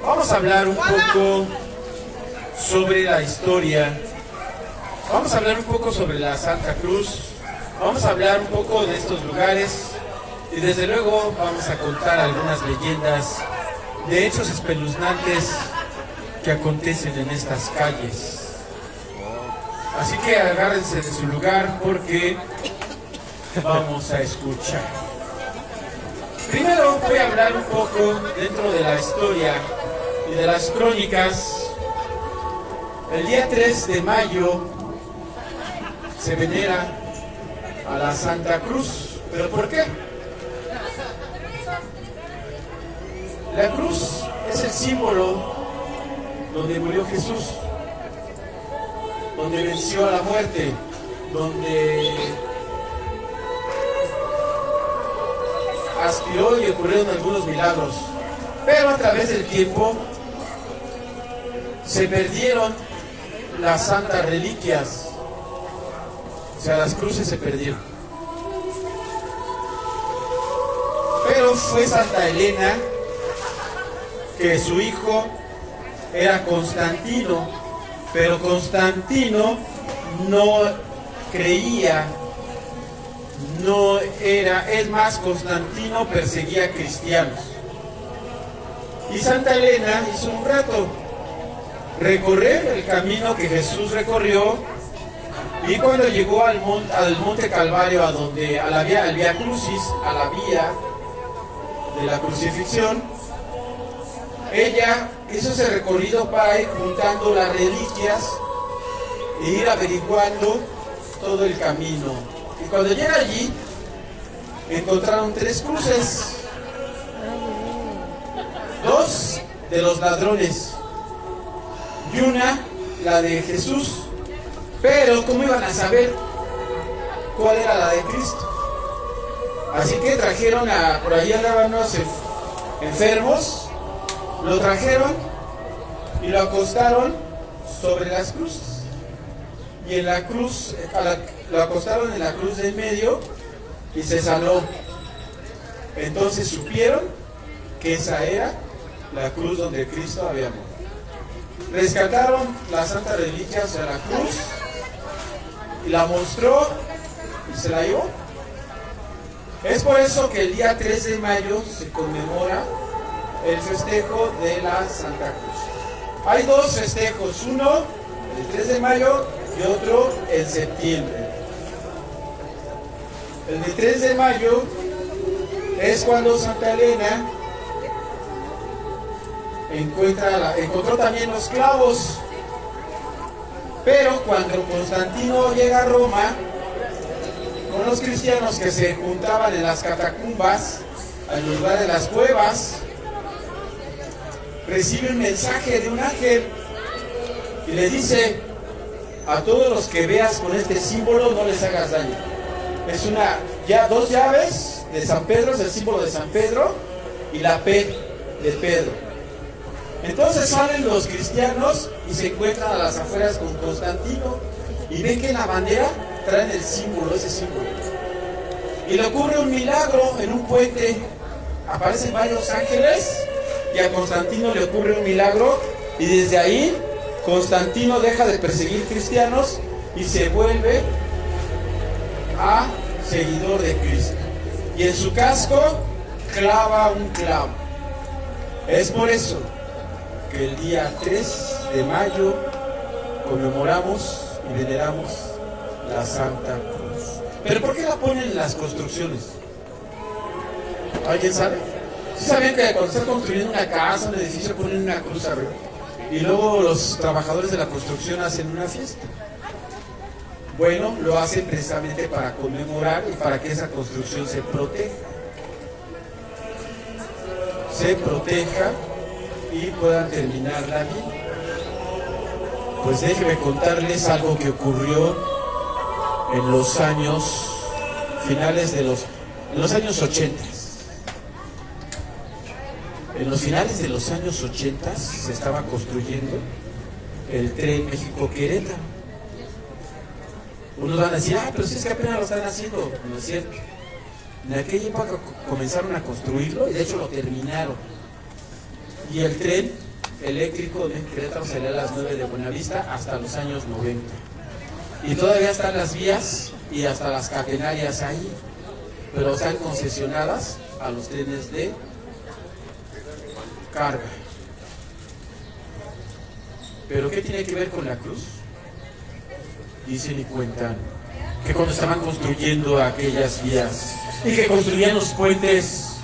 Vamos a hablar un poco sobre la historia. Vamos a hablar un poco sobre la Santa Cruz. Vamos a hablar un poco de estos lugares. Y desde luego vamos a contar algunas leyendas de hechos espeluznantes que acontecen en estas calles. Así que agárrense de su lugar porque vamos a escuchar. Primero voy a hablar un poco dentro de la historia y de las crónicas. El día 3 de mayo se venera a la Santa Cruz. ¿Pero por qué? La cruz es el símbolo donde murió Jesús, donde venció a la muerte, donde aspiró y ocurrieron algunos milagros. Pero a través del tiempo se perdieron las santas reliquias, o sea, las cruces se perdieron. Pero fue Santa Elena, que su hijo era Constantino, pero Constantino no creía, no era, es más, Constantino perseguía a cristianos. Y Santa Elena hizo un reto, recorrer el camino que Jesús recorrió, y cuando llegó al monte Calvario, al Vía Crucis, a la vía de la crucifixión, ella hizo ese recorrido para ir juntando las reliquias e ir averiguando todo el camino. Y cuando llega allí, encontraron 3 cruces. 2 de los ladrones y una, la de Jesús. Pero ¿cómo iban a saber cuál era la de Cristo? Así que trajeron por allí andaban unos enfermos. Lo trajeron y lo acostaron sobre las cruces. Y en la cruz, lo acostaron en la cruz del medio y se sanó. Entonces supieron que esa era la cruz donde Cristo había muerto. Rescataron la santa reliquia, o sea, la cruz, y la mostró y se la llevó. Es por eso que el día 3 de mayo se conmemora el festejo de la Santa Cruz. Hay 2 festejos, uno el 3 de mayo y otro en septiembre. El de 3 de mayo es cuando Santa Elena encontró también los clavos. Pero cuando Constantino llega a Roma, con los cristianos que se juntaban en las catacumbas, al lugar de las cuevas, recibe un mensaje de un ángel y le dice: a todos los que veas con este símbolo no les hagas daño. Es 2 llaves de San Pedro, es el símbolo de San Pedro, y la P de Pedro. Entonces salen los cristianos y se encuentran a las afueras con Constantino y ven que en la bandera traen el símbolo, ese símbolo. Y le ocurre un milagro en un puente, aparecen varios ángeles y a Constantino le ocurre un milagro, y desde ahí Constantino deja de perseguir cristianos y se vuelve a seguidor de Cristo. Y en su casco clava un clavo. Es por eso que el día 3 de mayo conmemoramos y veneramos la Santa Cruz. ¿Pero por qué la ponen en las construcciones? ¿Alguien sabe? ¿Sí saben que cuando están construyendo una casa, un edificio, ponen una cruz arriba? Y luego los trabajadores de la construcción hacen una fiesta. Bueno, lo hacen precisamente para conmemorar y para que esa construcción se proteja. Se proteja y puedan terminarla bien. Pues déjenme contarles algo que ocurrió en los años finales en los años 80. En los finales de los años 80 se estaba construyendo el tren México-Querétaro. Unos van a decir: pero si es que apenas lo están haciendo. No es cierto. En aquella época comenzaron a construirlo y de hecho lo terminaron. Y el tren eléctrico de Querétaro salía a las 9 de Buenavista hasta los años 90. Y todavía están las vías y hasta las catenarias ahí, pero están concesionadas a los trenes de carga. ¿Pero qué tiene que ver con la cruz? Dicen y cuentan que cuando estaban construyendo aquellas vías y que construían los puentes,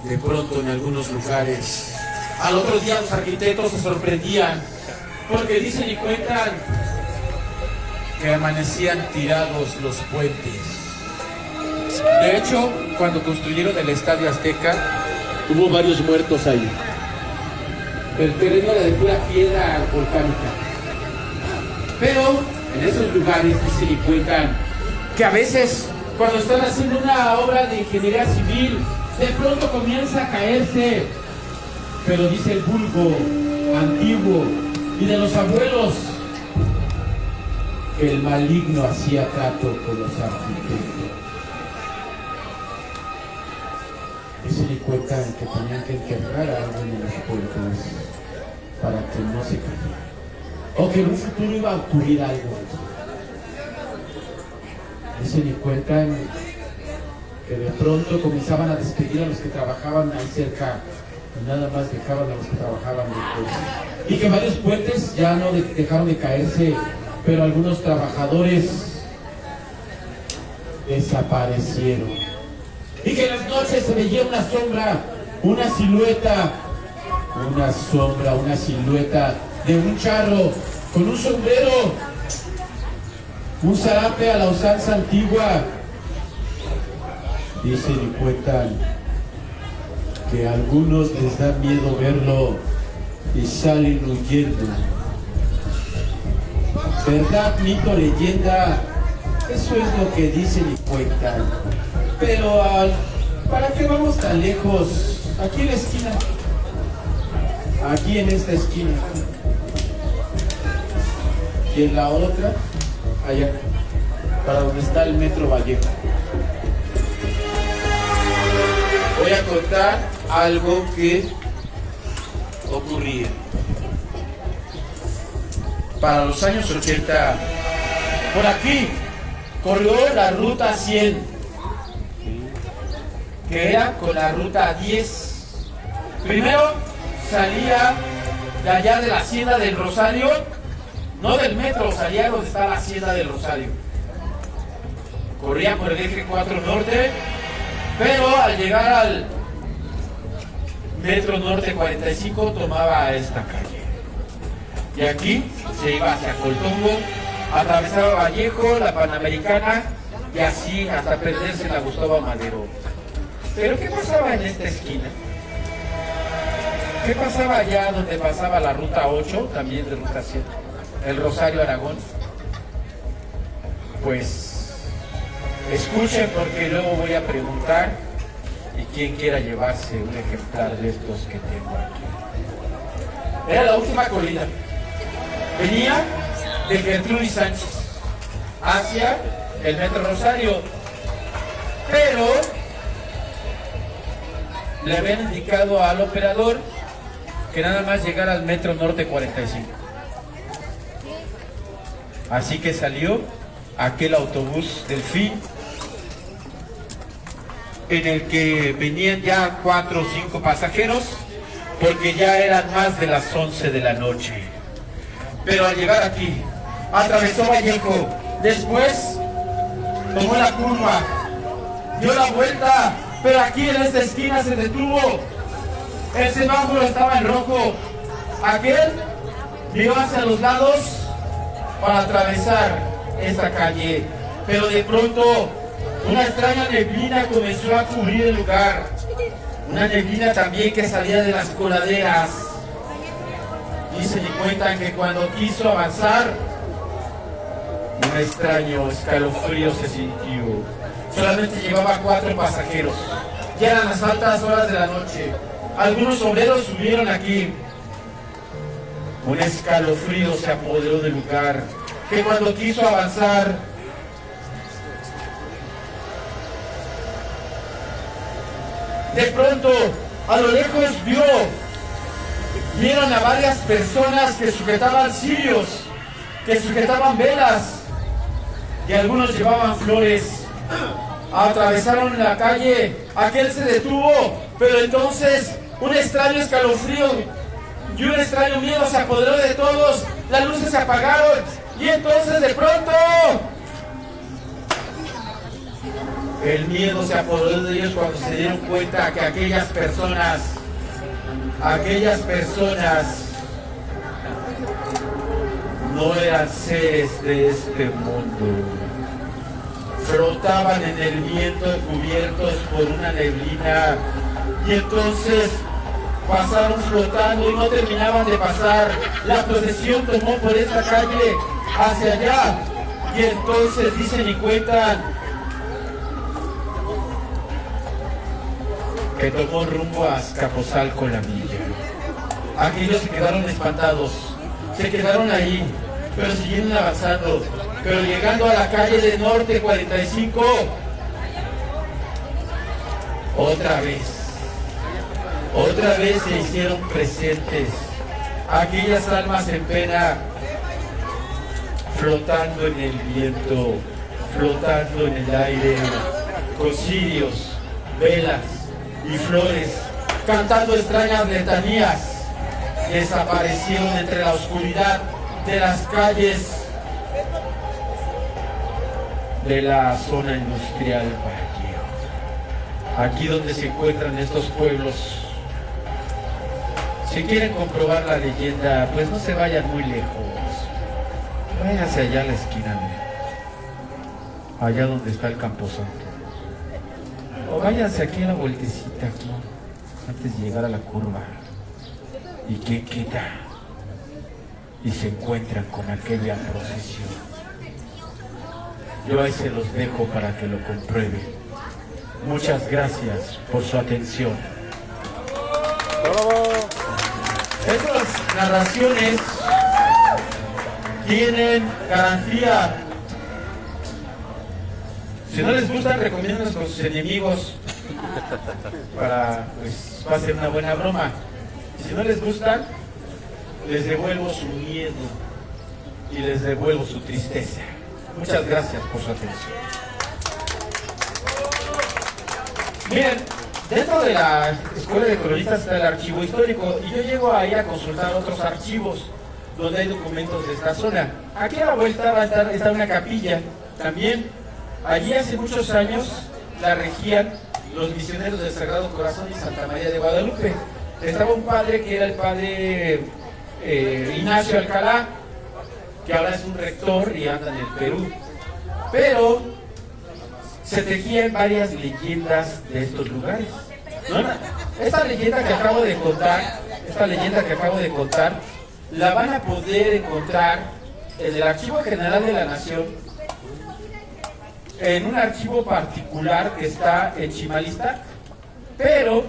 de pronto en algunos lugares, al otro día los arquitectos se sorprendían, porque dicen y cuentan que amanecían tirados los puentes. De hecho, cuando construyeron el Estadio Azteca, hubo varios muertos ahí. El terreno era de pura piedra volcánica. Pero en esos lugares dicen y cuentan que a veces, cuando están haciendo una obra de ingeniería civil, de pronto comienza a caerse. Pero dice el vulgo antiguo y de los abuelos que el maligno hacía trato con los arquitectos. Dicen y cuentan que tenían que enterrar a alguien en los puentes para que no se cayera, o que en un futuro iba a ocurrir algo. Dicen y cuentan que de pronto comenzaban a despedir a los que trabajaban ahí cerca y nada más dejaban a los que trabajaban después. Y que varios puentes ya no dejaron de caerse, pero algunos trabajadores desaparecieron. Y que en las noches se veía una sombra, una silueta, una silueta de un charro con un sombrero, un zarape a la usanza antigua. Dicen y cuentan que a algunos les da miedo verlo y salen huyendo. ¿Verdad, mito, leyenda? Eso es lo que dicen y cuentan. Pero, ¿para qué vamos tan lejos? Aquí en la esquina. Aquí en esta esquina. Y en la otra, allá, para donde está el Metro Vallejo. Voy a contar algo que ocurría. Para los años 80, por aquí corrió la ruta 100, que era con la ruta 10. Primero salía de allá de la Hacienda del Rosario, no del metro, salía donde está la Hacienda del Rosario. Corría por el eje 4 norte, pero al llegar al Metro Norte 45 tomaba esta calle. Y aquí se iba hacia Coltongo, atravesaba Vallejo, la Panamericana y así hasta perderse en la Gustavo Madero. Pero ¿qué pasaba en esta esquina? ¿Qué pasaba allá donde pasaba la ruta 8, también de ruta 7, el Rosario Aragón? Pues escuchen, porque luego voy a preguntar y quien quiera llevarse un ejemplar de estos que tengo aquí. Era la última colina. Venía de Gertrudis Sánchez hacia el Metro Rosario, pero le habían indicado al operador que nada más llegara al Metro Norte 45. Así que salió aquel autobús del fin, en el que venían ya 4 o 5 pasajeros, porque ya eran más de las 11 de la noche. Pero al llegar aquí, atravesó Vallejo, después tomó la curva, dio la vuelta, pero aquí en esta esquina se detuvo. El semáforo estaba en rojo. Aquel vio hacia los lados para atravesar esta calle, pero de pronto una extraña neblina comenzó a cubrir el lugar. Una neblina también que salía de las coladeras. Dicen y cuentan que cuando quiso avanzar, un extraño escalofrío se sintió. Solamente llevaba 4 pasajeros. Ya eran las altas horas de la noche. Algunos obreros subieron aquí. Un escalofrío se apoderó del lugar, que cuando quiso avanzar, de pronto a lo lejos vio vieron a varias personas que sujetaban cirios, que sujetaban velas, y algunos llevaban flores. Atravesaron la calle, aquel se detuvo, pero entonces un extraño escalofrío y un extraño miedo se apoderó de todos, las luces se apagaron, y entonces de pronto el miedo se apoderó de ellos cuando se dieron cuenta que aquellas personas no eran seres de este mundo. Flotaban en el viento cubiertos por una neblina, y entonces pasaron flotando y no terminaban de pasar. La procesión tomó por esta calle hacia allá, y entonces dicen y cuentan que tomó rumbo a Azcapotzalco la villa. Aquellos se quedaron espantados, se quedaron ahí, pero siguieron avanzando. Pero llegando a la calle de Norte 45, otra vez se hicieron presentes aquellas almas en pena, flotando en el viento, flotando en el aire, con cirios, velas y flores, cantando extrañas letanías. Desaparecieron entre la oscuridad de las calles de la zona industrial Valle, aquí donde se encuentran estos pueblos. Si quieren comprobar la leyenda, pues no se vayan muy lejos, váyanse allá a la esquina, allá donde está el Camposanto, o váyanse aquí a la vueltecita, aquí antes de llegar a la curva, y que queda y se encuentran con aquella procesión. Yo ahí se los dejo para que lo comprueben. Muchas gracias por su atención. Estas narraciones tienen garantía. Si no les gustan, recomiéndanos con sus enemigos para, pues, va a ser una buena broma. Y si no les gustan, les devuelvo su miedo y les devuelvo su tristeza. Muchas gracias por su atención. Miren, dentro de la Escuela de Cronistas está el archivo histórico, y yo llego ahí a consultar otros archivos donde hay documentos de esta zona. Aquí a la vuelta va a estar una capilla también. Allí hace muchos años la regían los misioneros del Sagrado Corazón y Santa María de Guadalupe. Estaba un padre que era el padre Ignacio Alcalá, que ahora es un rector y anda en el Perú. Pero se tejían varias leyendas de estos lugares, ¿no? Esta leyenda que acabo de contar, la van a poder encontrar en el Archivo General de la Nación, en un archivo particular que está en Chimalista, pero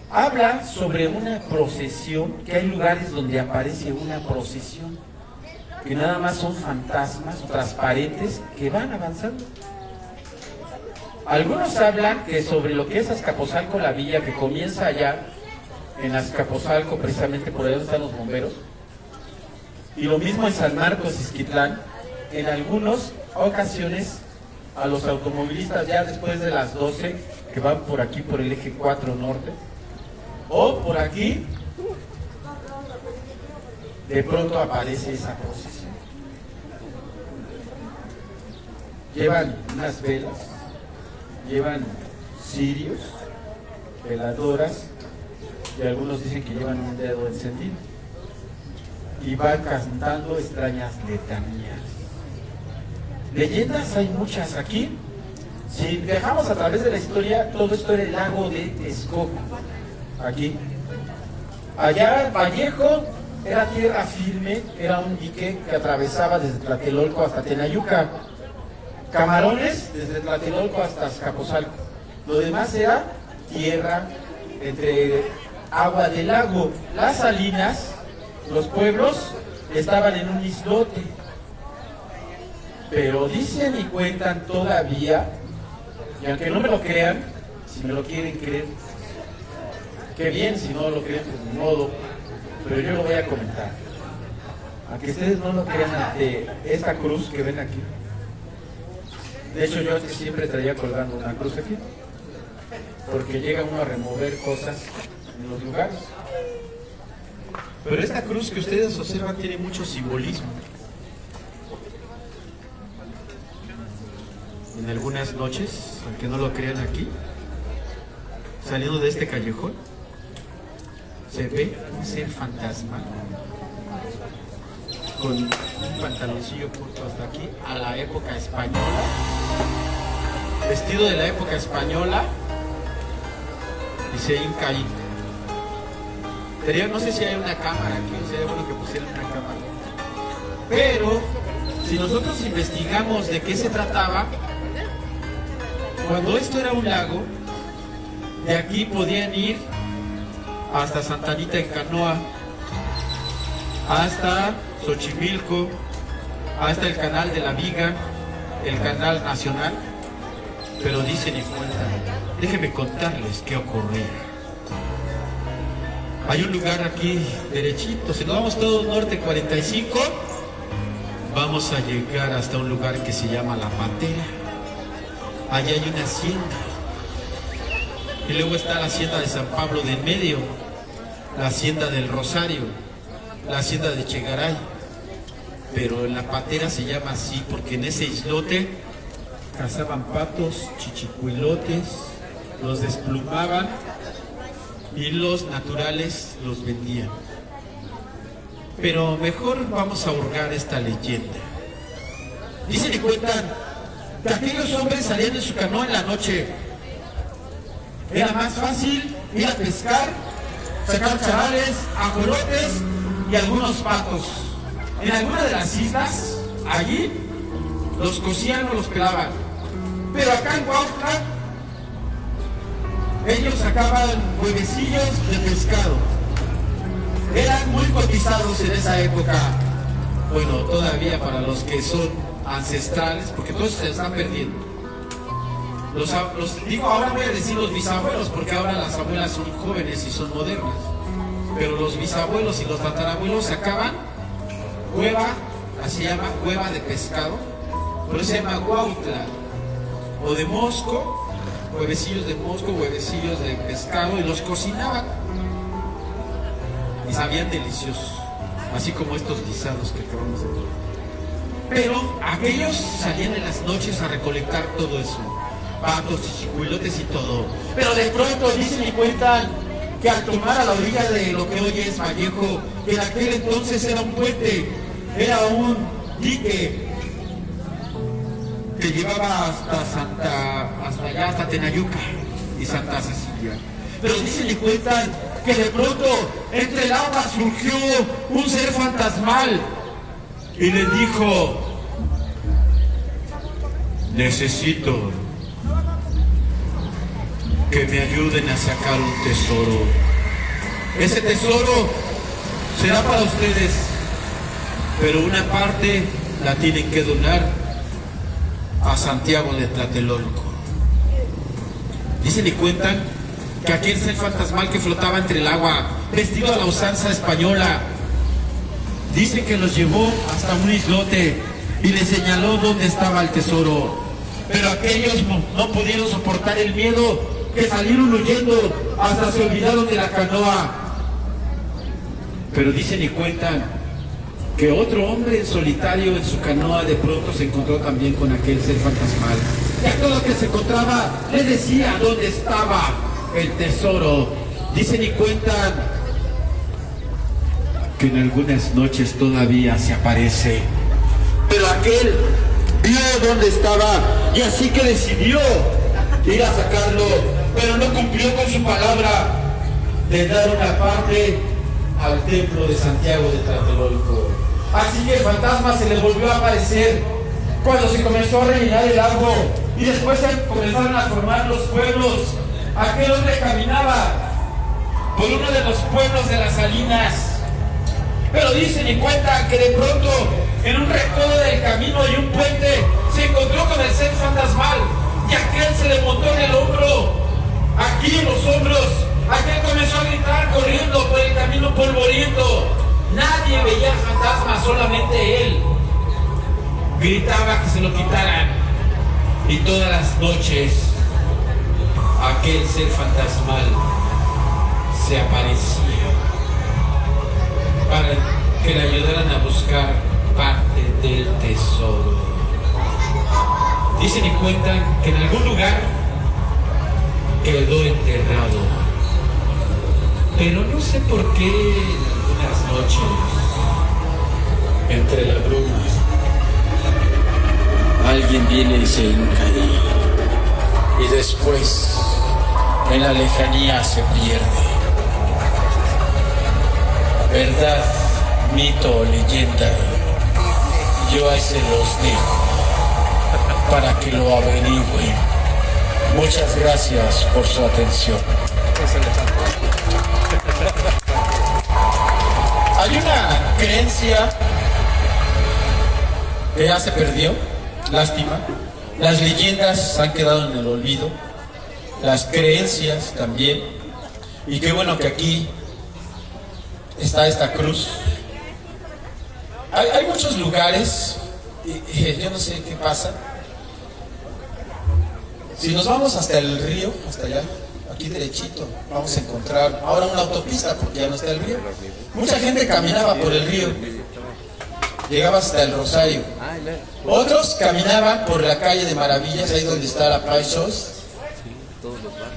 habla sobre una procesión, que hay lugares donde aparece una procesión, que nada más son fantasmas transparentes que van avanzando. Algunos hablan que sobre lo que es Azcapotzalco la villa, que comienza allá en Azcapotzalco, precisamente por ahí donde están los bomberos, y lo mismo en San Marcos, Izquitlán, en algunas ocasiones a los automovilistas ya después de las 12, que van por aquí por el eje 4 norte, o por aquí, de pronto aparece esa procesión. Llevan unas velas, llevan cirios, veladoras, y algunos dicen que llevan un dedo encendido, y van cantando extrañas letanías. Leyendas hay muchas aquí. Si viajamos a través de la historia, todo esto era el lago de Texcoco. Aquí. Allá Vallejo era tierra firme, era un dique que atravesaba desde Tlatelolco hasta Tenayuca. Camarones desde Tlatelolco hasta Azcapotzalco. Lo demás era tierra entre agua del lago. Las salinas, los pueblos estaban en un islote. Pero dicen y cuentan todavía, y aunque no me lo crean, si me lo quieren creer, qué bien, si no lo creen, pues ni modo. pero yo lo voy a comentar. Aunque ustedes no lo crean, ante esta cruz que ven aquí. De hecho, yo antes siempre traía colgando una cruz aquí, porque llega uno a remover cosas en los lugares. Pero esta cruz que ustedes observan tiene mucho simbolismo. En algunas noches, aunque no lo crean aquí, saliendo de este callejón, se ve un ser fantasma con un pantaloncillo corto hasta aquí, a la época española, vestido de la época española, y se hinca ahí. No sé si hay una cámara aquí, sería bueno que pusieran una cámara. Pero, si nosotros investigamos de qué se trataba, cuando esto era un lago, de aquí podían ir hasta Santa Anita en canoa, hasta Xochimilco, hasta el canal de la Viga, el canal nacional. Pero dicen y cuentan, déjenme contarles qué ocurría. Hay un lugar aquí derechito, si nos vamos todo norte 45, vamos a llegar hasta un lugar que se llama La Pantera. Allá hay una hacienda. Y luego está la hacienda de San Pablo de en medio, la hacienda del Rosario, la hacienda de Chegaray. Pero en La Pantera se llama así porque en ese islote cazaban patos, chichicuilotes, los desplumaban y los naturales los vendían. Pero mejor vamos a hurgar esta leyenda. Dicen y cuentan que aquellos hombres salían de su canoa en la noche. Era más fácil ir a pescar, sacar chavales, ajolotes y algunos patos. En alguna de las islas, allí, los cocían o los pelaban. Pero acá en Cuautla, ellos sacaban huevecillos de pescado. Eran muy cotizados en esa época. Bueno, todavía para los que son ancestrales, porque todos se están perdiendo. Digo, ahora voy a decir los bisabuelos, porque ahora las abuelas son jóvenes y son modernas. Pero los bisabuelos y los tatarabuelos sacaban cueva, así se llama, cueva de pescado, pero se llama Cuautla, o de mosco, huevecillos de mosco, huevecillos de pescado, y los cocinaban. Y sabían deliciosos, así como estos guisados que acabamos de ver. Pero aquellos salían en las noches a recolectar todo eso, patos, chichicuilotes y todo. Pero de pronto dicen y cuentan que al tomar a la orilla de lo que hoy es Vallejo, que en aquel entonces era un puente, era un dique que llevaba hasta allá, hasta Tenayuca y Santa Cecilia. Pero dicen y cuentan que de pronto entre el agua surgió un ser fantasmal y les dijo: necesito que me ayuden a sacar un tesoro. Ese tesoro será para ustedes, pero una parte la tienen que donar a Santiago de Tlatelolco. Dicen y cuentan que aquel ser fantasmal que flotaba entre el agua, vestido a la usanza española, dice que los llevó hasta un islote y les señaló dónde estaba el tesoro. Pero aquellos no pudieron soportar el miedo, que salieron huyendo, hasta se olvidaron de la canoa. Pero dicen y cuentan que otro hombre en solitario en su canoa de pronto se encontró también con aquel ser fantasmal. Y a todo lo que se encontraba le decía dónde estaba el tesoro. Dicen y cuentan que en algunas noches todavía se aparece. Pero aquel vio dónde estaba y así que decidió ir a sacarlo, pero no cumplió con su palabra de dar una parte al templo de Santiago de Tlatelolco. Así que el fantasma se le volvió a aparecer cuando se comenzó a rellenar el lago y después se comenzaron a formar los pueblos. Aquel hombre caminaba por uno de los pueblos de las Salinas, pero dicen y cuentan que de pronto en un recodo del camino y un puente se encontró con el ser fantasmal y aquel se le montó en el hombro, aquí en los hombros. Aquel comenzó a gritar corriendo por el camino polvoriento nadie veía el fantasma, solamente él. Gritaba que se lo quitaran. Y todas las noches aquel ser fantasmal se aparecía para que le ayudaran a buscar parte del tesoro. Dicen y cuentan que en algún lugar quedó enterrado, pero no sé por qué en algunas noches, entre la bruma, alguien viene y se hinca ahí, y después en la lejanía se pierde. ¿Verdad, mito o leyenda? Yo a ese los dejo para que lo averigüen. Muchas gracias por su atención. Hay una creencia que ya se perdió, lástima. Las leyendas han quedado en el olvido, las creencias también. Y qué bueno que aquí está esta cruz. Hay muchos lugares, yo no sé qué pasa. Si nos vamos hasta el río, hasta allá, aquí derechito, vamos a encontrar ahora una autopista porque ya no está el río. Mucha gente caminaba por el río, llegaba hasta el Rosario. Otros caminaban por la calle de Maravillas, ahí donde está la Price Choice.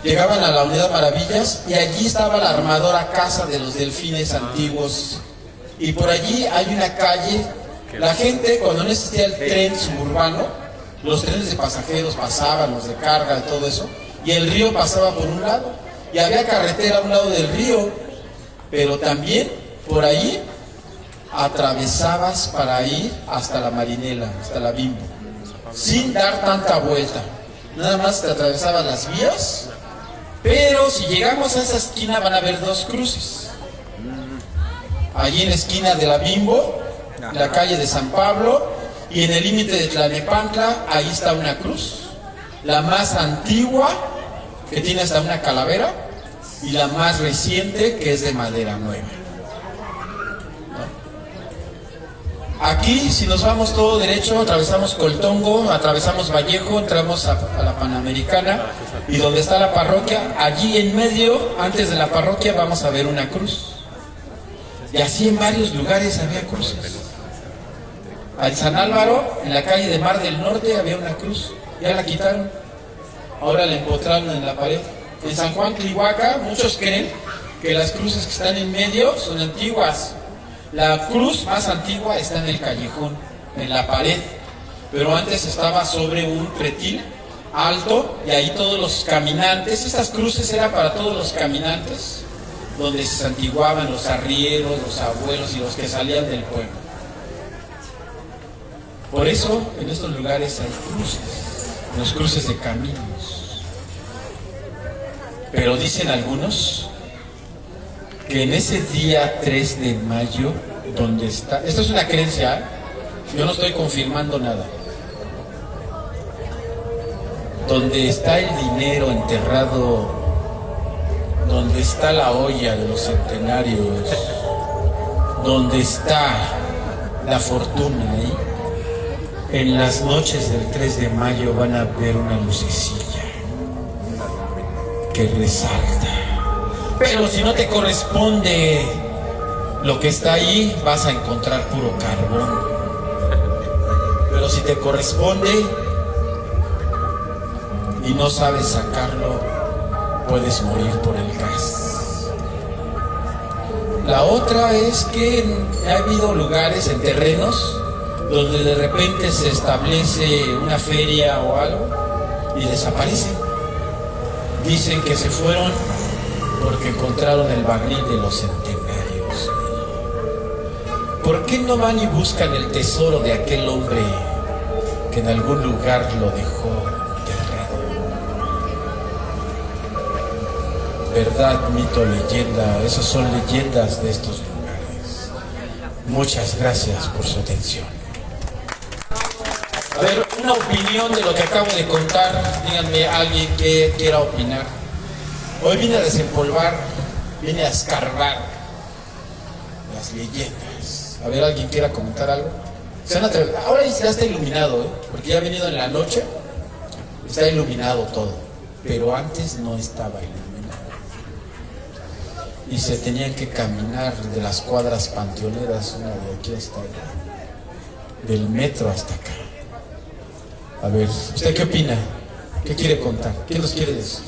Llegaban a la Unidad Maravillas y allí estaba la armadora Casa de los Delfines antiguos. Y por allí hay una calle. La gente, cuando no existía el tren suburbano, los trenes de pasajeros pasaban, los de carga y todo eso, y el río pasaba por un lado, y había carretera a un lado del río, pero también por ahí atravesabas para ir hasta la Marinela, hasta la Bimbo, sin dar tanta vuelta. Nada más te atravesabas las vías, pero si llegamos a esa esquina van a haber dos cruces. Allí en la esquina de la Bimbo, la calle de San Pablo, y en el límite de Tlalnepantla, ahí está una cruz, la más antigua, que tiene hasta una calavera, y la más reciente, que es de madera nueva. Aquí, si nos vamos todo derecho, atravesamos Coltongo, atravesamos Vallejo, entramos a la Panamericana, y donde está la parroquia, allí en medio, antes de la parroquia, vamos a ver una cruz. Y así en varios lugares había cruces. En San Álvaro, en la calle de Mar del Norte, había una cruz, ya la quitaron, ahora la empotraron en la pared. En San Juan Tlihuaca, muchos creen que las cruces que están en medio son antiguas. La cruz más antigua está en el callejón, en la pared, pero antes estaba sobre un pretil alto, y ahí todos los caminantes, estas cruces eran para todos los caminantes, donde se santiguaban los arrieros, los abuelos y los que salían del pueblo. Por eso en estos lugares hay cruces, los cruces de caminos. Pero dicen algunos que en ese día 3 de mayo, donde está, esto es una creencia, yo no estoy confirmando nada, donde está el dinero enterrado, donde está la olla de los centenarios, donde está la fortuna ahí, en las noches del 3 de mayo van a ver una lucecilla que resalta. Pero si no te corresponde lo que está ahí, vas a encontrar puro carbón. Pero si te corresponde y no sabes sacarlo, puedes morir por el gas. La otra es que ha habido lugares en terrenos donde de repente se establece una feria o algo y desaparecen. Dicen que se fueron porque encontraron el barril de los centenarios. ¿Por qué no van y buscan el tesoro de aquel hombre que en algún lugar lo dejó enterrado? Verdad, mito, leyenda, esas son leyendas de estos lugares. Muchas gracias por su atención. A ver, una opinión de lo que acabo de contar. Díganme alguien que quiera opinar. Hoy vine a desempolvar, vine a escarbar las leyendas. A ver, ¿alguien quiera comentar algo? Ahora ya está iluminado, porque ya ha venido en la noche, está iluminado todo, pero antes no estaba iluminado. Y se tenían que caminar de las cuadras panteoneras, una de aquí hasta allá, del metro hasta acá. A ver, ¿usted qué opina? ¿Qué quiere contar? ¿Qué nos quiere decir?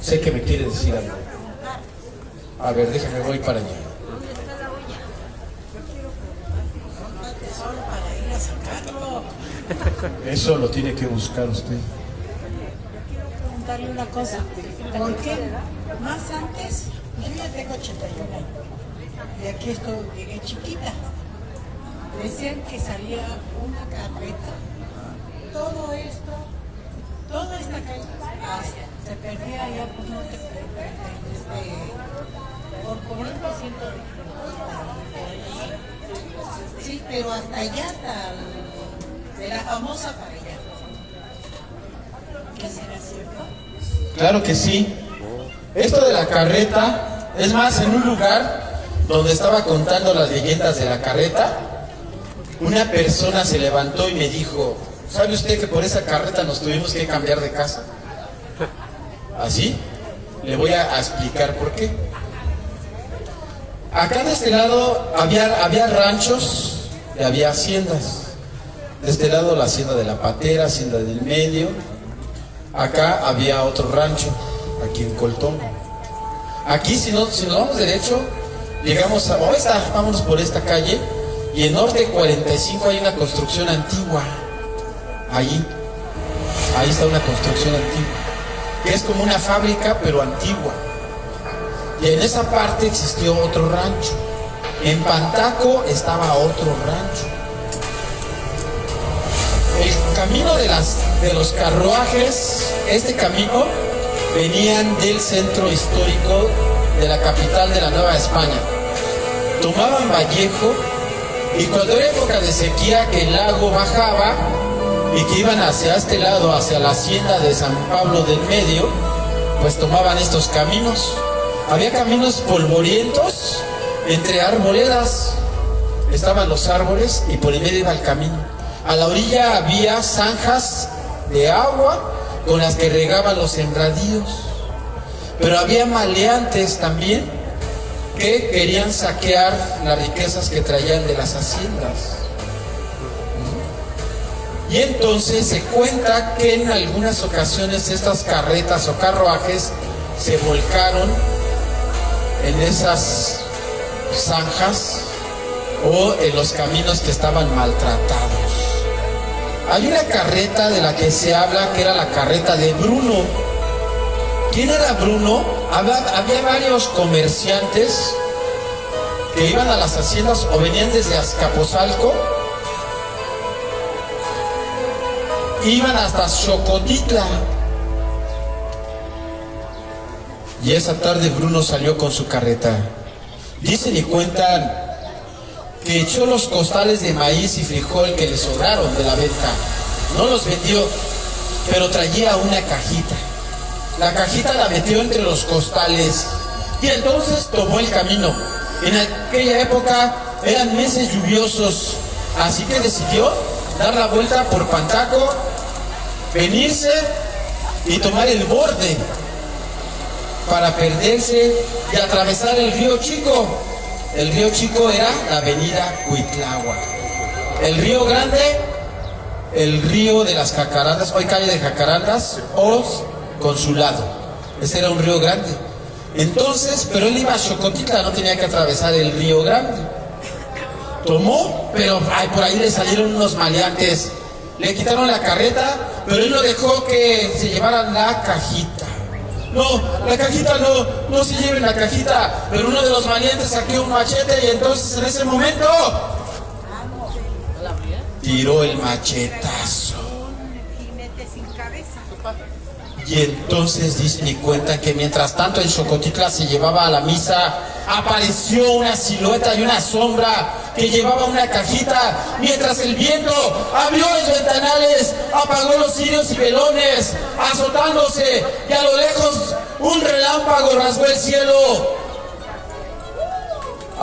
Sé que me quiere decir algo. A ver, déjame, voy para allá. ¿Dónde está la olla? Yo quiero preguntar un tesoro para ir a sacarlo. Eso lo tiene que buscar usted. Yo quiero preguntarle una cosa. ¿Por qué más antes? Yo ya tengo 81 años. Y aquí llegué chiquita. Decían que salía una carreta. Todo esto, toda esta calle se perdía allá por norte, por el paciente. Sí, pero hasta allá, de la famosa para allá. ¿Qué será cierto? Claro que sí. Esto de la carreta, es más, en un lugar donde estaba contando las leyendas de la carreta, una persona se levantó y me dijo: ¿sabe usted que por esa carreta nos tuvimos que cambiar de casa? ¿Así? Le voy a explicar por qué. Acá de este lado había ranchos y había haciendas. De este lado la hacienda de la Patera, hacienda del medio. Acá había otro rancho, aquí en Coltón. Aquí si nos vamos derecho, llegamos a... vámonos por esta calle. Y en Norte 45 hay una construcción antigua. Ahí está una construcción antigua, que es como una fábrica pero antigua. Y en esa parte existió otro rancho. En Pantaco estaba otro rancho. El camino de los carruajes, este camino, venían del centro histórico de la capital de la Nueva España. Tomaban Vallejo, y cuando era época de sequía, que el lago bajaba y que iban hacia este lado, hacia la hacienda de San Pablo del Medio, pues tomaban estos caminos. Había caminos polvorientos entre arboledas. Estaban los árboles y por el medio iba el camino. A la orilla había zanjas de agua con las que regaban los sembradíos. Pero había maleantes también que querían saquear las riquezas que traían de las haciendas. Y entonces se cuenta que en algunas ocasiones estas carretas o carruajes se volcaron en esas zanjas o en los caminos que estaban maltratados. Hay una carreta de la que se habla que era la carreta de Bruno. ¿Quién era Bruno? Había varios comerciantes que iban a las haciendas o venían desde Azcapotzalco, iban hasta Xocotitla. Y esa tarde Bruno salió con su carreta. Dicen y cuentan que echó los costales de maíz y frijol que le sobraron de la venta. No los vendió, pero traía una cajita. La cajita la metió entre los costales y entonces tomó el camino. En aquella época eran meses lluviosos, así que decidió dar la vuelta por Pantaco, venirse y tomar el borde para perderse y atravesar el río Chico. El río Chico era la avenida Cuitláhuac. El río Grande, el río de las Jacarandas, hoy calle de Jacarandas o Consulado. Ese era un río grande. Entonces, pero él iba a Xocotitla, no tenía que atravesar el río Grande. Tomó, pero por ahí le salieron unos maleantes. Le quitaron la carreta, pero él no dejó que se llevaran la cajita. No, la cajita no se lleven la cajita. Pero uno de los maleantes sacó un machete y entonces en ese momento tiró el machetazo. Y entonces dicen y cuentan que mientras tanto en Xocotitla se llevaba a la misa, apareció una silueta y una sombra que llevaba una cajita, mientras el viento abrió los ventanales, apagó los cirios y velones, azotándose, y a lo lejos un relámpago rasgó el cielo.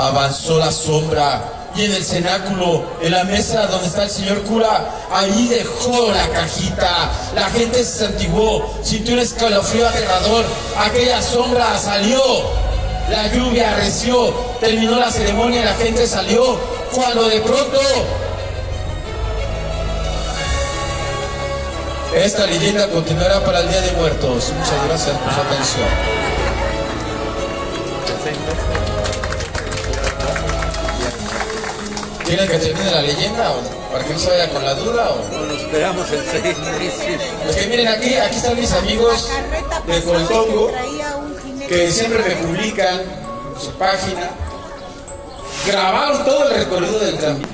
Avanzó la sombra y en el cenáculo, en la mesa donde está el señor cura, ahí dejó la cajita. La gente se santiguó, sintió un escalofrío aterrador. Aquella sombra salió, la lluvia arreció, terminó la ceremonia y la gente salió. Cuando de pronto esta leyenda continuará para el Día de Muertos. Muchas gracias por su atención. ¿Quieren que termine la leyenda o para que no se vaya con la duda? O Nos esperamos en 6 meses. Pues que miren, aquí están mis amigos de Coltongo que siempre me publican en su página. Grabaron todo el recorrido del tranvía.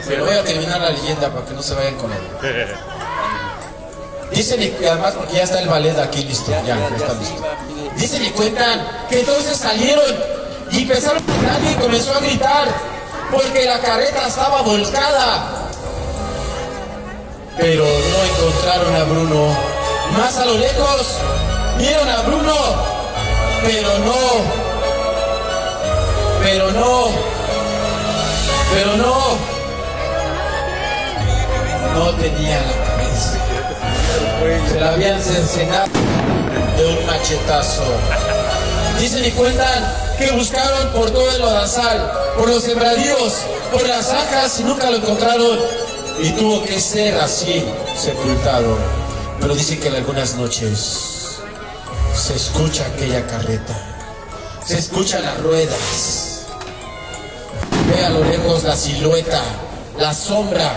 Pero voy a terminar la leyenda para que no se vayan con él. Dicen y además porque ya está el ballet aquí listo, ya está listo. Dicen y cuentan que entonces salieron y empezaron a gritar y comenzó a gritar porque la carreta estaba volcada. Pero no encontraron a Bruno. Más a lo lejos vieron a Bruno, pero no tenía la cabeza. Se la habían cercenado de un machetazo. Dicen y cuentan que buscaron por todo el lodazal, por los sembradíos, por las zanjas y nunca lo encontraron. Y tuvo que ser así, sepultado. Pero dicen que en algunas noches se escucha aquella carreta, se escuchan las ruedas, ve a lo lejos la silueta, la sombra.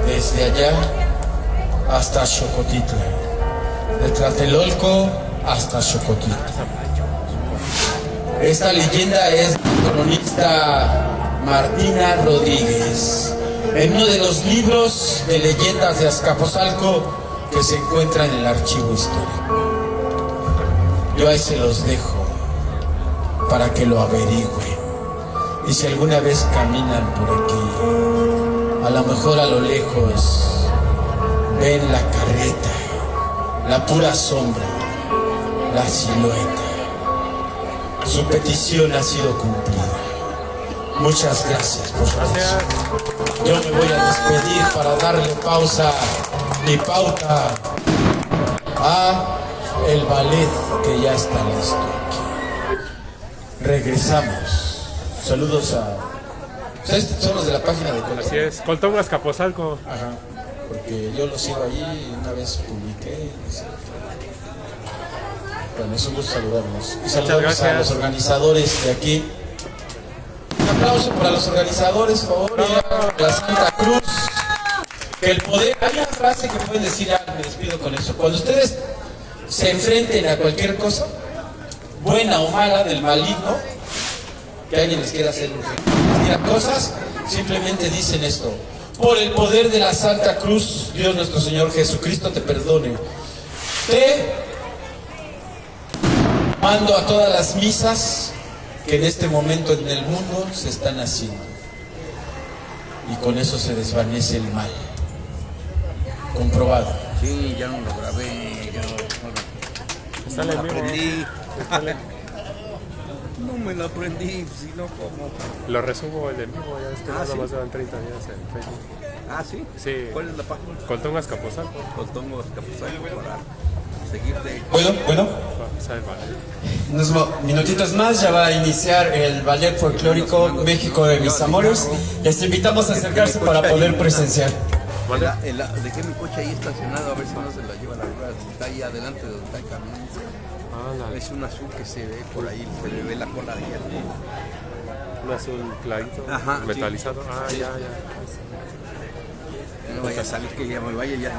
Desde allá hasta Xocotitla, de Tlatelolco hasta Xocotitla. Esta leyenda es del cronista Martina Rodríguez, en uno de los libros de leyendas de Azcapotzalco que se encuentra en el archivo histórico. Yo ahí se los dejo para que lo averigüen. Y si alguna vez caminan por aquí, a lo mejor a lo lejos ven la carreta, la pura sombra, la silueta. Su petición ha sido cumplida. Muchas gracias por su atención. Yo me voy a despedir para darle pausa y pauta a el ballet que ya está listo aquí. Regresamos. Saludos a... Ustedes son los de la página de Coltongo. Así es, Coltongo Azcapotzalco. Ajá, porque yo lo sigo allí y una vez publiqué. Bueno, es un gusto saludarnos. Y saludamos a los organizadores de aquí. Un aplauso para los organizadores, por favor, y a la Santa Cruz. Que el poder, hay una frase que pueden decir, ya me despido con eso. Cuando ustedes se enfrenten a cualquier cosa, buena o mala, del maligno, que alguien les quiera hacer cosas, simplemente dicen esto: por el poder de la Santa Cruz, Dios nuestro Señor Jesucristo te perdone. Te mando a todas las misas que en este momento en el mundo se están haciendo, y con eso se desvanece el mal. Comprobado. Sí, ya no lo grabé, Está no en lo vivo. aprendí. No me lo aprendí, si no como. Lo resumo el de vivo, ya es que nada ¿sí? más llevan 30 días en Facebook. Ah, ¿sí? Sí. ¿Cuál es la página? Coltongo Azcapotzalco. Coltongo Azcapotzalco para seguirte. Bueno, Sale el ballet. Unos minutitos más ya va a iniciar el ballet folclórico México de mis amores. Les invitamos a acercarse para poder presenciar. ¿Vale? Dejé mi coche ahí estacionado a ver si no se la lleva la rueda. Está ahí adelante de donde está el camión. Ah, Es un azul que se ve por ahí, se le ve la cola de ella. un azul clarito, Ajá, metalizado. sí. Ah, Sí. ya. No vaya a salir que ya me vaya ya.